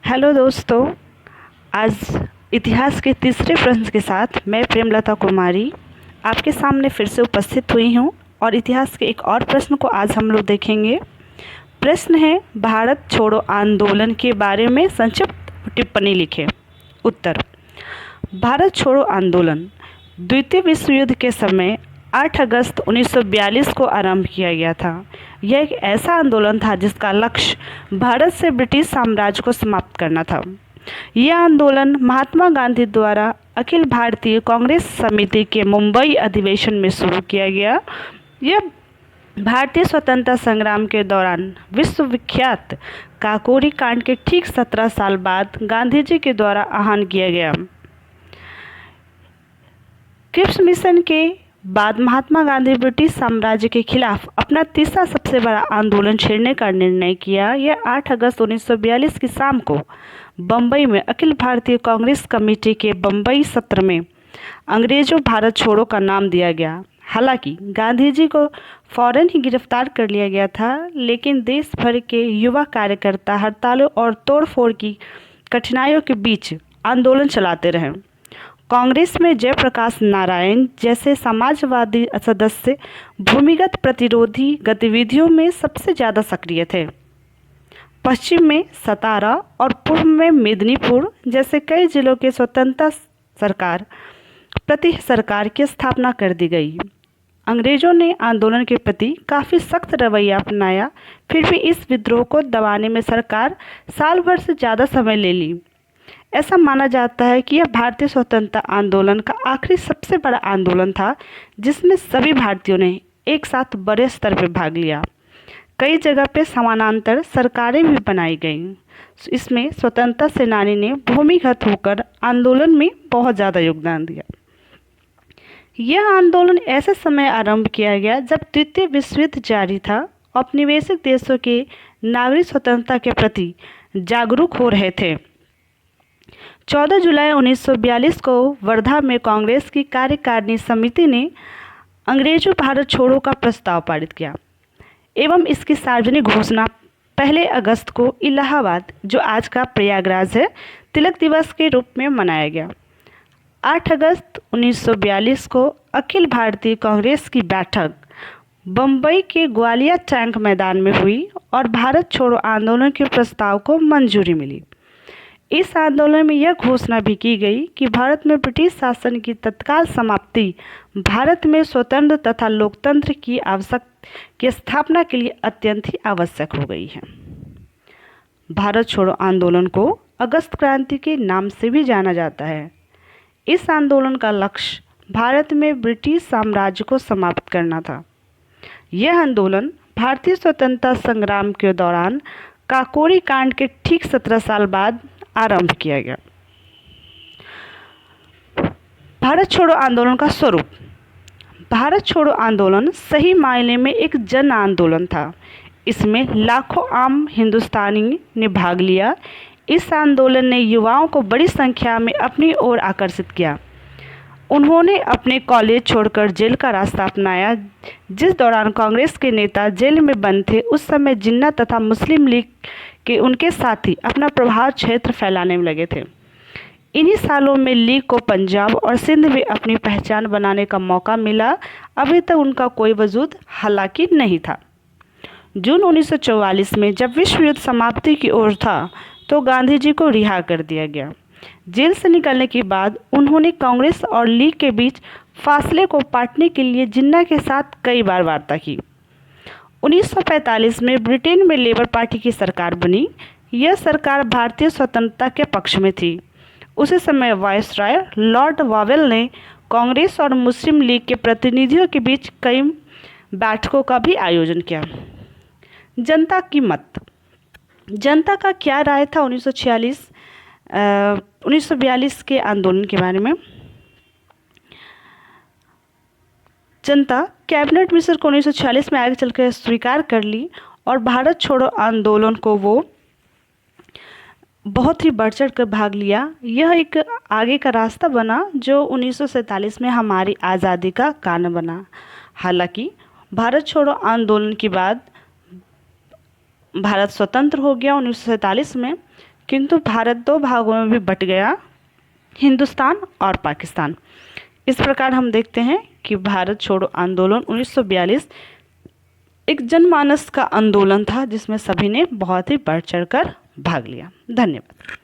Hello दोस्तों। आज इतिहास के तीसरे प्रश्न के साथ मैं प्रेमलता कुमारी आपके सामने फिर से उपस्थित हुई हूँ और इतिहास के एक और प्रश्न को आज हम लोग देखेंगे। प्रश्न है, भारत छोड़ो आंदोलन के बारे में संक्षिप्त टिप्पणी लिखें। उत्तर, भारत छोड़ो आंदोलन द्वितीय विश्व युद्ध के समय 8 अगस्त 1942 को आरंभ किया गया था। यह एक ऐसा आंदोलन था जिसका लक्ष्य भारत से ब्रिटिश साम्राज्य को समाप्त करना था। यह आंदोलन महात्मा गांधी द्वारा अखिल भारतीय कांग्रेस समिति के मुंबई अधिवेशन में शुरू किया गया। यह भारतीय स्वतंत्रता संग्राम के दौरान विश्वविख्यात काकोरी कांड के ठीक 17 साल बाद गांधी जी के द्वारा आह्वान किया गया। क्रिप्स मिशन के बाद महात्मा गांधी ब्रिटिश साम्राज्य के खिलाफ अपना तीसरा सबसे बड़ा आंदोलन छेड़ने का निर्णय किया। यह 8 अगस्त 1942 की शाम को बम्बई में अखिल भारतीय कांग्रेस कमेटी के बम्बई सत्र में अंग्रेजों भारत छोड़ो का नाम दिया गया। हालांकि गांधी जी को फौरन ही गिरफ्तार कर लिया गया था, लेकिन देश भर के युवा कार्यकर्ता हड़तालों और तोड़फोड़ की कठिनाइयों के बीच आंदोलन चलाते रहे। कांग्रेस में जयप्रकाश नारायण जैसे समाजवादी सदस्य भूमिगत प्रतिरोधी गतिविधियों में सबसे ज़्यादा सक्रिय थे। पश्चिम में सतारा और पूर्व में मेदिनीपुर जैसे कई जिलों के स्वतंत्रता सरकार की स्थापना कर दी गई। अंग्रेजों ने आंदोलन के प्रति काफ़ी सख्त रवैया अपनाया, फिर भी इस विद्रोह को दबाने में सरकार साल भर से ज़्यादा समय ले ली। ऐसा माना जाता है कि यह भारतीय स्वतंत्रता आंदोलन का आखिरी सबसे बड़ा आंदोलन था जिसमें सभी भारतीयों ने एक साथ बड़े स्तर पर भाग लिया। कई जगह पे समानांतर सरकारें भी बनाई गईं। इसमें स्वतंत्रता सेनानी ने भूमिगत होकर आंदोलन में बहुत ज़्यादा योगदान दिया। यह आंदोलन ऐसे समय आरंभ किया गया जब द्वितीय विश्व युद्ध जारी था। औपनिवेशिक देशों के नागरिक स्वतंत्रता के प्रति जागरूक हो रहे थे। 14 जुलाई 1942 को वर्धा में कांग्रेस की कार्यकारिणी समिति ने अंग्रेजों भारत छोड़ो का प्रस्ताव पारित किया एवं इसकी सार्वजनिक घोषणा 1 अगस्त को इलाहाबाद, जो आज का प्रयागराज है, तिलक दिवस के रूप में मनाया गया। 8 अगस्त 1942 को अखिल भारतीय कांग्रेस की बैठक बम्बई के ग्वालियर टैंक मैदान में हुई और भारत छोड़ो आंदोलन के प्रस्ताव को मंजूरी मिली। इस आंदोलन में यह घोषणा भी की गई कि भारत में ब्रिटिश शासन की तत्काल समाप्ति भारत में स्वतंत्र तथा लोकतंत्र की स्थापना के लिए अत्यंत ही आवश्यक हो गई है। भारत छोड़ो आंदोलन को अगस्त क्रांति के नाम से भी जाना जाता है। इस आंदोलन का लक्ष्य भारत में ब्रिटिश साम्राज्य को समाप्त करना था। यह आंदोलन भारतीय स्वतंत्रता संग्राम के दौरान काकोरी कांड के ठीक 17 साल बाद आरंभ किया गया। भारत छोड़ो आंदोलन का स्वरूप। भारत छोड़ो आंदोलन सही मायने में एक जन आंदोलन था। इसमें लाखों आम हिंदुस्तानी ने भाग लिया। इस आंदोलन ने युवाओं को बड़ी संख्या में अपनी ओर आकर्षित किया। उन्होंने अपने कॉलेज छोड़कर जेल का रास्ता अपनाया। जिस दौरान कांग्रेस के नेता जेल में बंद थे, उस समय जिन्ना तथा मुस्लिम लीग के उनके साथी अपना प्रभाव क्षेत्र फैलाने में लगे थे। इन्हीं सालों में लीग को पंजाब और सिंध में अपनी पहचान बनाने का मौका मिला। अभी तक उनका कोई वजूद हालांकि नहीं था। जून 1944 में जब विश्व युद्ध समाप्ति की ओर था तो गांधी जी को रिहा कर दिया गया। जेल से निकलने के बाद उन्होंने कांग्रेस और लीग के बीच फासले को पाटने के लिए जिन्ना के साथ कई बार वार्ता की। 1945 में ब्रिटेन में लेबर पार्टी की सरकार बनी। यह सरकार भारतीय स्वतंत्रता के पक्ष में थी। उसी समय वायसराय लॉर्ड वावेल ने कांग्रेस और मुस्लिम लीग के प्रतिनिधियों के बीच कई बैठकों का भी आयोजन किया। जनता की मत। जनता का क्या राय था 1942 के आंदोलन के बारे में। जनता कैबिनेट मिशन को 1946 में आगे चलकर स्वीकार कर ली और भारत छोड़ो आंदोलन को वो बहुत ही बढ़ चढ़ कर भाग लिया। यह एक आगे का रास्ता बना जो 1947 में हमारी आज़ादी का कारण बना। हालांकि भारत छोड़ो आंदोलन के बाद भारत स्वतंत्र हो गया 1947 में, किंतु भारत दो भागों में भी बट गया, हिंदुस्तान और पाकिस्तान। इस प्रकार हम देखते हैं कि भारत छोड़ो आंदोलन 1942 एक जनमानस का आंदोलन था जिसमें सभी ने बहुत ही बढ़ चढ़कर भाग लिया। धन्यवाद।